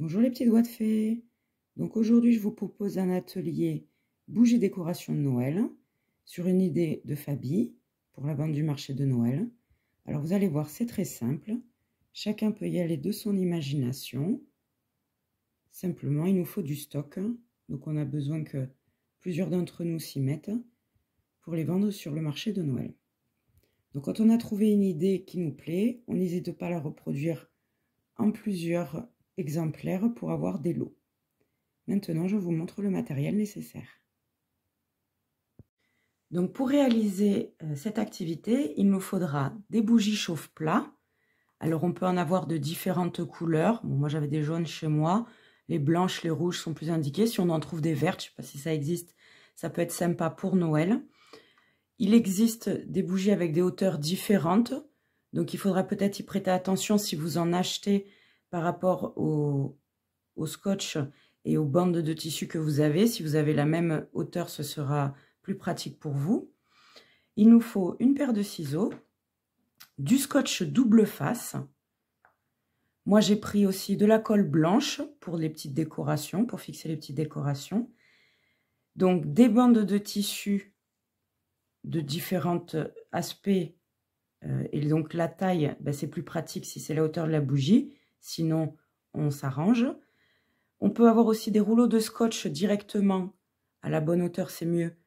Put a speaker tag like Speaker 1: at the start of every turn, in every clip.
Speaker 1: Bonjour les petits doigts de fée. Donc aujourd'hui je vous propose un atelier bougies décoration de Noël sur une idée de Fabi pour la vente du marché de Noël. Alors vous allez voir, c'est très simple. Chacun peut y aller de son imagination. Simplement, il nous faut du stock. Donc on a besoin que plusieurs d'entre nous s'y mettent pour les vendre sur le marché de Noël. Donc quand on a trouvé une idée qui nous plaît, on n'hésite pas à la reproduire en plusieurs exemplaires pour avoir des lots. Maintenant, je vous montre le matériel nécessaire. Donc pour réaliser cette activité, il nous faudra des bougies chauffe-plat. Alors on peut en avoir de différentes couleurs. Bon, moi j'avais des jaunes chez moi. Les blanches, les rouges sont plus indiquées. Si on en trouve des vertes, je ne sais pas si ça existe, ça peut être sympa pour Noël. Il existe des bougies avec des hauteurs différentes. Donc il faudra peut-être y prêter attention si vous en achetez par rapport au scotch et aux bandes de tissu que vous avez. Si vous avez la même hauteur, ce sera plus pratique pour vous. Il nous faut une paire de ciseaux, du scotch double face. Moi, j'ai pris aussi de la colle blanche pour les petites décorations, pour fixer les petites décorations. Donc, des bandes de tissu de différents aspects. Et donc, la taille, ben, c'est plus pratique si c'est la hauteur de la bougie. Sinon, on s'arrange. On peut avoir aussi des rouleaux de scotch directement à la bonne hauteur, c'est mieux,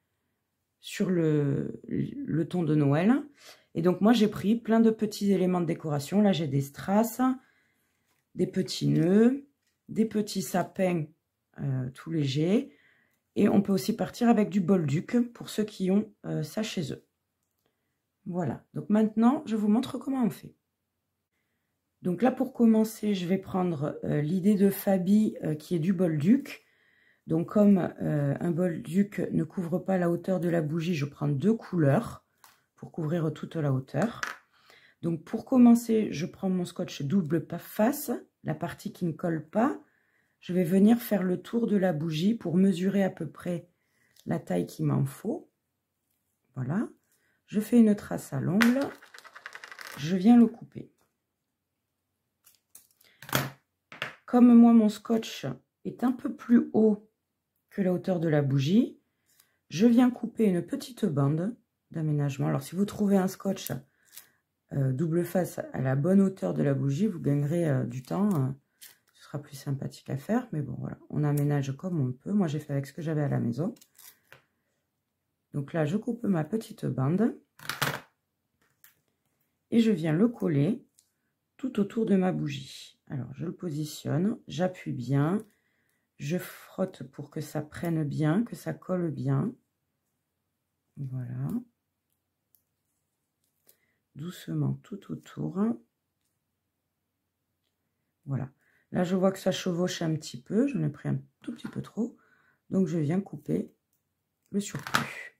Speaker 1: sur le ton de Noël. Et donc, moi, j'ai pris plein de petits éléments de décoration. Là, j'ai des strass, des petits nœuds, des petits sapins tout légers. Et on peut aussi partir avec du bolduc pour ceux qui ont ça chez eux. Voilà. Donc, maintenant, je vous montre comment on fait. Donc là, pour commencer, je vais prendre l'idée de Fabi qui est du bolduc. Donc comme un bolduc ne couvre pas la hauteur de la bougie, je prends deux couleurs pour couvrir toute la hauteur. Donc pour commencer, je prends mon scotch double face, la partie qui ne colle pas. Je vais venir faire le tour de la bougie pour mesurer à peu près la taille qu'il m'en faut. Voilà. Je fais une trace à l'ongle. Je viens le couper. Comme moi, mon scotch est un peu plus haut que la hauteur de la bougie, je viens couper une petite bande d'aménagement. Alors, si vous trouvez un scotch double face à la bonne hauteur de la bougie, vous gagnerez du temps. Ce sera plus sympathique à faire. Mais bon, voilà, on aménage comme on peut. Moi, j'ai fait avec ce que j'avais à la maison. Donc là, je coupe ma petite bande. Et je viens le coller tout autour de ma bougie. Alors, je le positionne, j'appuie bien, je frotte pour que ça prenne bien, que ça colle bien. Voilà. Doucement tout autour. Voilà. Là, je vois que ça chevauche un petit peu. J'en ai pris un tout petit peu trop. Donc, je viens couper le surplus.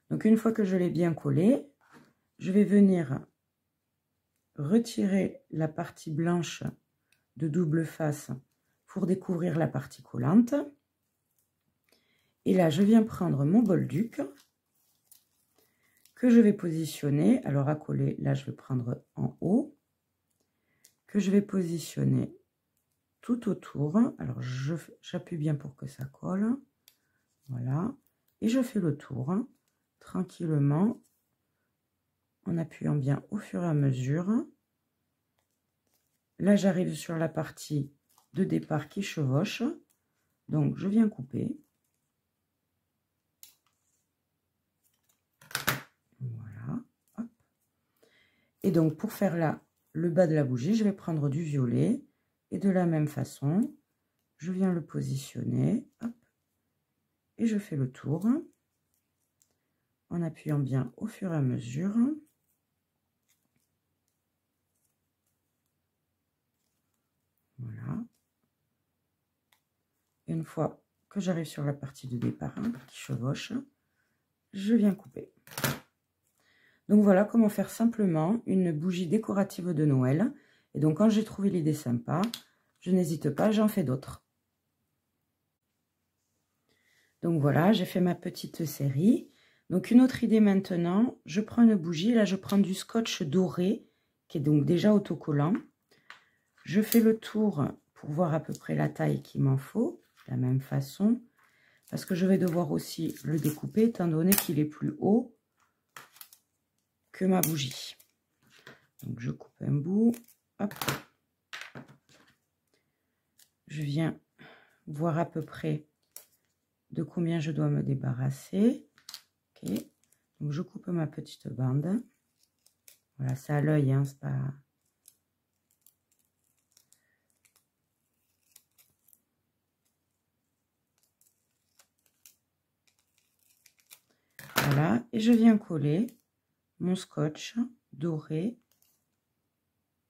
Speaker 1: Donc, une fois que je l'ai bien collé, je vais venir retirer la partie blanche de double face pour découvrir la partie collante. Et là, je viens prendre mon bolduc que je vais positionner. Alors, à coller, là, je vais prendre en haut, que je vais positionner tout autour. Alors, j'appuie bien pour que ça colle. Voilà. Et je fais le tour tranquillement, en appuyant bien au fur et à mesure. Là, j'arrive sur la partie de départ qui chevauche. Donc, je viens couper. Voilà. Hop. Et donc, pour faire là, le bas de la bougie, je vais prendre du violet. Et de la même façon, je viens le positionner. Hop, et je fais le tour. En appuyant bien au fur et à mesure. Voilà. Et une fois que j'arrive sur la partie de départ qui chevauche, je viens couper. Donc voilà comment faire simplement une bougie décorative de Noël. Et donc quand j'ai trouvé l'idée sympa, je n'hésite pas, j'en fais d'autres. Donc voilà, j'ai fait ma petite série. Donc une autre idée maintenant, je prends une bougie, là je prends du scotch doré qui est donc déjà autocollant. Je fais le tour pour voir à peu près la taille qu'il m'en faut, de la même façon, parce que je vais devoir aussi le découper, étant donné qu'il est plus haut que ma bougie. Donc je coupe un bout, hop. Je viens voir à peu près de combien je dois me débarrasser. Ok, donc je coupe ma petite bande. Voilà, c'est à l'œil, hein, c'est pas... Voilà, et je viens coller mon scotch doré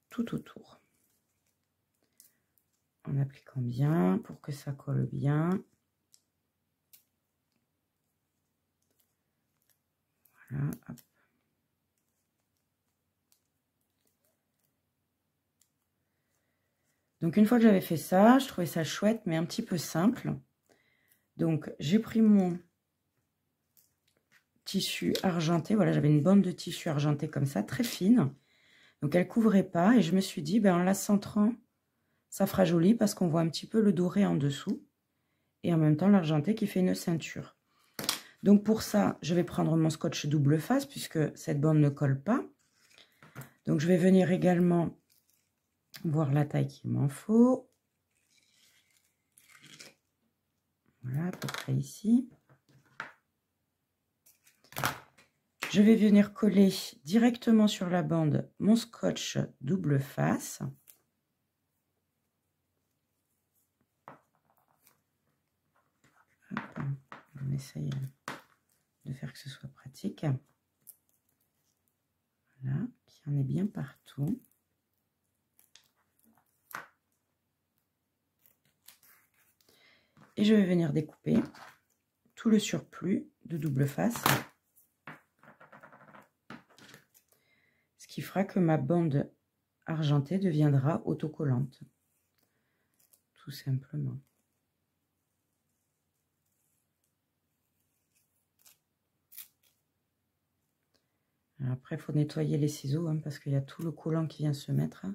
Speaker 1: tout autour. En appliquant bien pour que ça colle bien. Voilà, hop. Donc une fois que j'avais fait ça, je trouvais ça chouette mais un petit peu simple. Donc j'ai pris mon tissu argenté, voilà, j'avais une bande de tissu argenté comme ça, très fine. Donc elle couvrait pas et je me suis dit, ben en la centrant, ça fera joli parce qu'on voit un petit peu le doré en dessous et en même temps l'argenté qui fait une ceinture. Donc pour ça, je vais prendre mon scotch double face puisque cette bande ne colle pas. Donc je vais venir également voir la taille qu'il m'en faut. Voilà, à peu près ici. Je vais venir coller directement sur la bande mon scotch double face. Hop, on essaye de faire que ce soit pratique. Voilà, qu'il y en ait bien partout. Et je vais venir découper tout le surplus de double face. Ce qui fera que ma bande argentée deviendra autocollante. Tout simplement. Alors après, il faut nettoyer les ciseaux hein, parce qu'il y a tout le collant qui vient se mettre.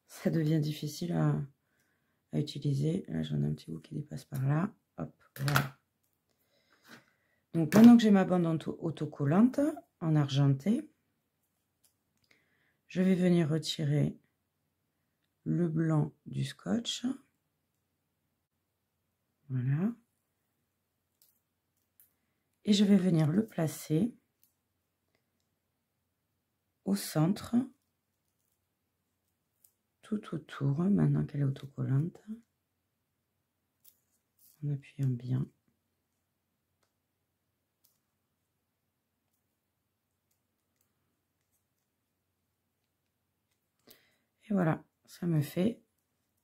Speaker 1: Ça devient difficile à utiliser. Là, j'en ai un petit bout qui dépasse par là. Hop, voilà. Donc, maintenant que j'ai ma bande autocollante en argenté, je vais venir retirer le blanc du scotch. Voilà. Et je vais venir le placer au centre, tout autour, maintenant qu'elle est autocollante, en appuyant bien. Et voilà, ça me fait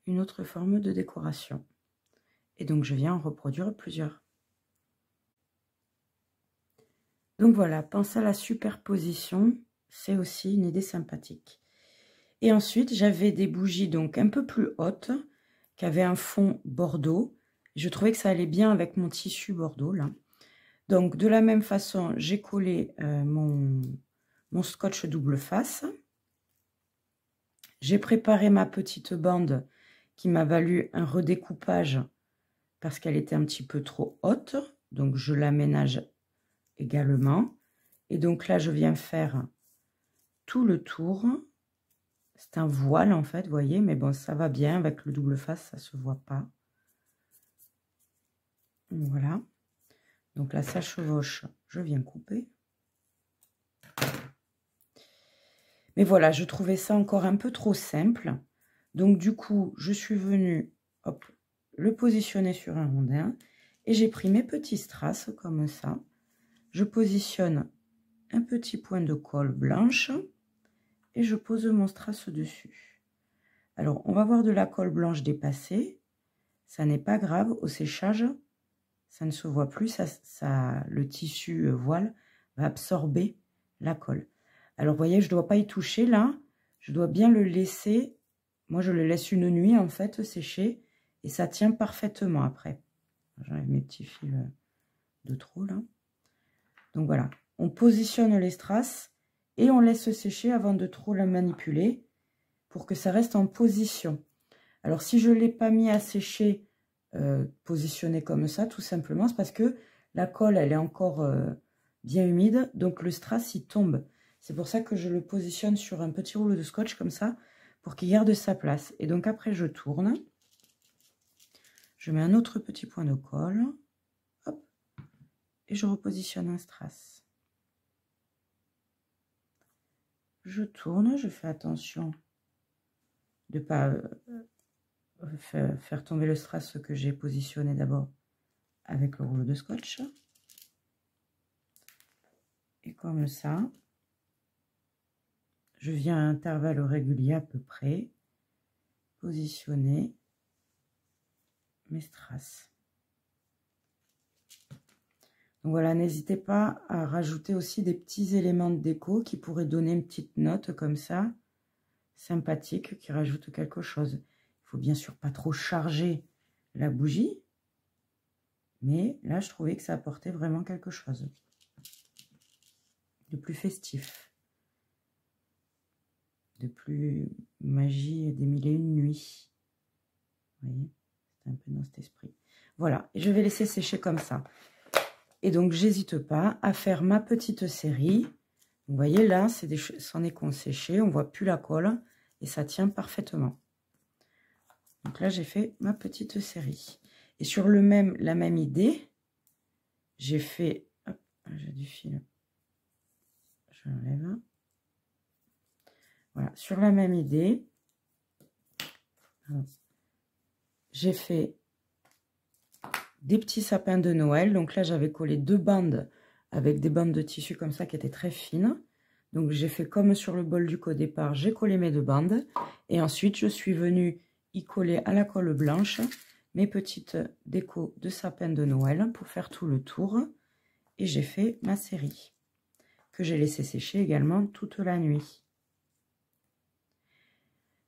Speaker 1: une autre forme de décoration. Et donc, je viens en reproduire plusieurs. Donc voilà, penser à la superposition, c'est aussi une idée sympathique. Et ensuite, j'avais des bougies donc un peu plus hautes, qui avaient un fond bordeaux. Je trouvais que ça allait bien avec mon tissu bordeaux, là. Donc, de la même façon, j'ai collé mon scotch double face. J'ai préparé ma petite bande qui m'a valu un redécoupage parce qu'elle était un petit peu trop haute. Donc, je l'aménage également. Et donc là, je viens faire tout le tour. C'est un voile en fait, vous voyez, mais bon, ça va bien avec le double face, ça se voit pas. Voilà. Donc là, ça chevauche, je viens couper. Mais voilà, je trouvais ça encore un peu trop simple. Donc du coup, je suis venue, hop, le positionner sur un rondin. Et j'ai pris mes petits strass comme ça. Je positionne un petit point de colle blanche. Et je pose mon strass dessus. Alors, on va voir de la colle blanche dépasser. Ça n'est pas grave. Au séchage, ça ne se voit plus. Le tissu voile va absorber la colle. Alors, vous voyez, je ne dois pas y toucher là. Je dois bien le laisser. Moi, je le laisse une nuit, en fait, sécher. Et ça tient parfaitement après. J'enlève mes petits fils de trop, là. Donc, voilà. On positionne les strass. Et on laisse sécher avant de trop la manipuler pour que ça reste en position. Alors si je ne l'ai pas mis à sécher, positionné comme ça, tout simplement, c'est parce que la colle, elle est encore bien humide, donc le strass, il tombe. C'est pour ça que je le positionne sur un petit rouleau de scotch comme ça, pour qu'il garde sa place. Et donc après, je tourne. Je mets un autre petit point de colle. Hop, et je repositionne un strass. Je tourne, je fais attention de ne pas faire tomber le strass que j'ai positionné d'abord avec le rouleau de scotch. Et comme ça, je viens à intervalles réguliers à peu près positionner mes strass. Donc voilà, n'hésitez pas à rajouter aussi des petits éléments de déco qui pourraient donner une petite note comme ça, sympathique, qui rajoute quelque chose. Il faut bien sûr pas trop charger la bougie, mais là je trouvais que ça apportait vraiment quelque chose de plus festif, de plus magie des mille et une nuits. Vous voyez, c'est un peu dans cet esprit. Voilà, et je vais laisser sécher comme ça. Et donc, j'hésite pas à faire ma petite série. Vous voyez, là, c'en est qu'on séché. On voit plus la colle et ça tient parfaitement. Donc là, j'ai fait ma petite série. Et sur la même idée, j'ai fait... Hop, j'ai du fil. Je l'enlève. Voilà, sur la même idée, j'ai fait des petits sapins de Noël. Donc là, j'avais collé 2 bandes avec des bandes de tissu comme ça qui étaient très fines. Donc j'ai fait comme sur le bol du au départ, j'ai collé mes 2 bandes. Et ensuite, je suis venue y coller à la colle blanche mes petites décos de sapins de Noël pour faire tout le tour. Et j'ai fait ma série que j'ai laissé sécher également toute la nuit.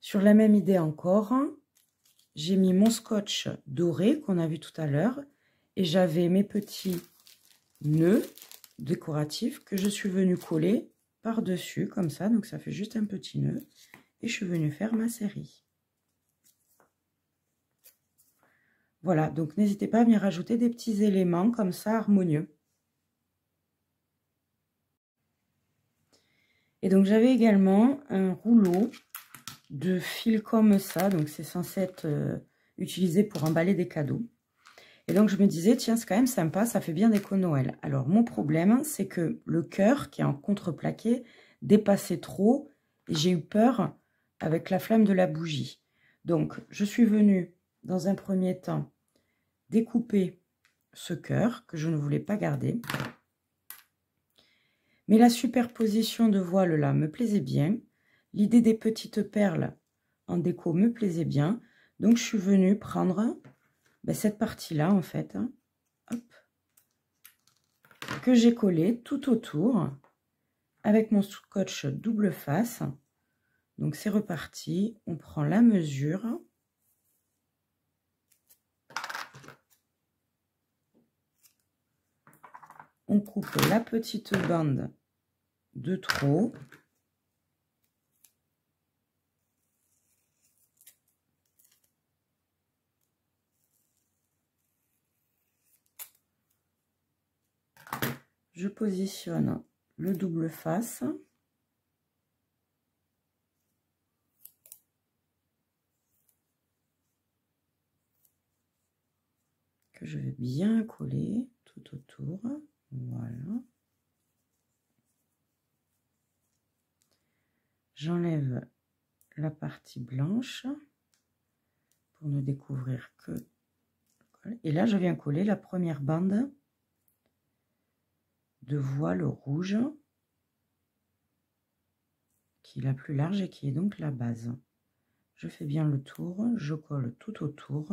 Speaker 1: Sur la même idée encore, j'ai mis mon scotch doré qu'on a vu tout à l'heure et j'avais mes petits nœuds décoratifs que je suis venue coller par-dessus comme ça. Donc ça fait juste un petit nœud et je suis venue faire ma série. Voilà, donc n'hésitez pas à venir rajouter des petits éléments comme ça harmonieux. Et donc j'avais également un rouleau de fil comme ça, donc c'est censé être utilisé pour emballer des cadeaux. Et donc je me disais, tiens, c'est quand même sympa, ça fait bien déco Noël. Alors mon problème, c'est que le cœur qui est en contreplaqué dépassait trop et j'ai eu peur avec la flamme de la bougie. Donc je suis venue dans un premier temps découper ce cœur que je ne voulais pas garder. Mais la superposition de voiles là me plaisait bien. L'idée des petites perles en déco me plaisait bien. Donc, je suis venue prendre cette partie-là, en fait, hein, hop, que j'ai collé tout autour avec mon scotch double face. Donc, c'est reparti. On prend la mesure. On coupe la petite bande de trop. Je positionne le double face. Que je vais bien coller tout autour. Voilà. J'enlève la partie blanche pour ne découvrir que... Et là, je viens coller la première bande de voile rouge qui est la plus large et qui est donc la base. Je fais bien le tour, je colle tout autour.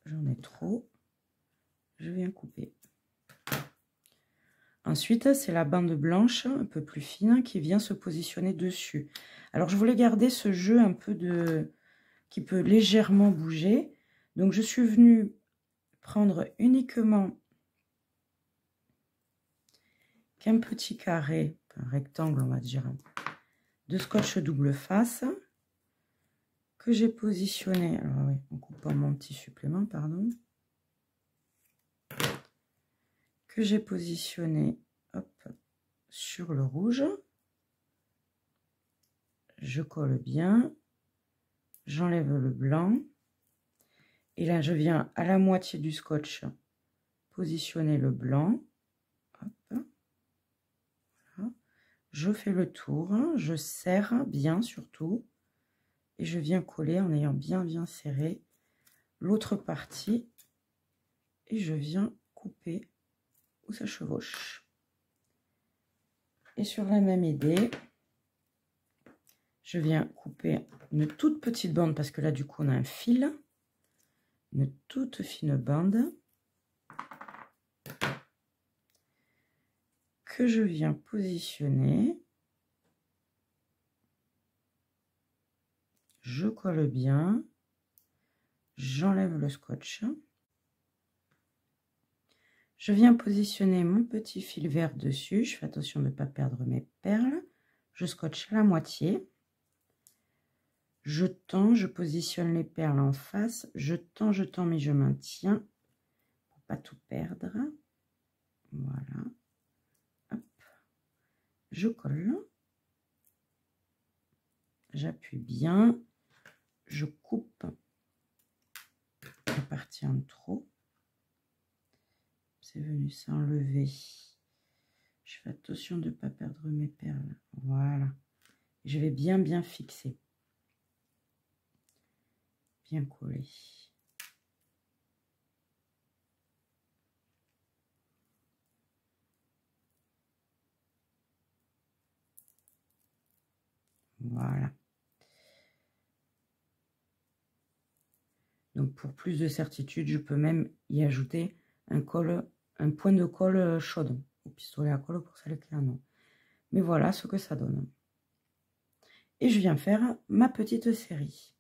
Speaker 1: J'en ai trop, je viens couper. Ensuite, c'est la bande blanche un peu plus fine qui vient se positionner dessus. Alors, je voulais garder ce jeu un peu de... qui peut légèrement bouger. Donc, je suis venue prendre uniquement avec un petit carré, un rectangle on va dire, de scotch double face que j'ai positionné, alors oui, en coupant mon petit supplément, pardon, que j'ai positionné, hop, sur le rouge. Je colle bien, j'enlève le blanc, et là je viens à la moitié du scotch positionner le blanc. Hop. Voilà. Je fais le tour, je serre bien surtout, et je viens coller en ayant bien serré l'autre partie, et je viens couper où ça chevauche. Et sur la même idée, je viens couper une toute petite bande, parce que là du coup on a un fil, une toute fine bande que je viens positionner. Je colle bien, j'enlève le scotch, je viens positionner mon petit fil vert dessus, je fais attention de ne pas perdre mes perles, je scotche la moitié, je tends, je positionne les perles en face, je tends mais je maintiens pour pas tout perdre. Voilà, hop, je colle, j'appuie bien, je coupe la partie en trop, c'est venu s'enlever, je fais attention de ne pas perdre mes perles, voilà, je vais bien fixer, bien coller. Voilà. Donc pour plus de certitude, je peux même y ajouter un point de colle chaude au pistolet à colle pour sceller clairement. Mais voilà ce que ça donne. Et je viens faire ma petite série.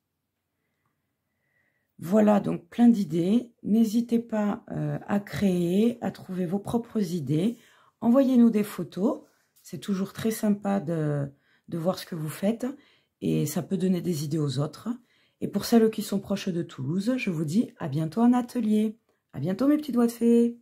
Speaker 1: Voilà donc plein d'idées. N'hésitez pas à créer, à trouver vos propres idées. Envoyez-nous des photos. C'est toujours très sympa de voir ce que vous faites. Et ça peut donner des idées aux autres. Et pour celles qui sont proches de Toulouse, je vous dis à bientôt en atelier. À bientôt mes petits doigts de fée.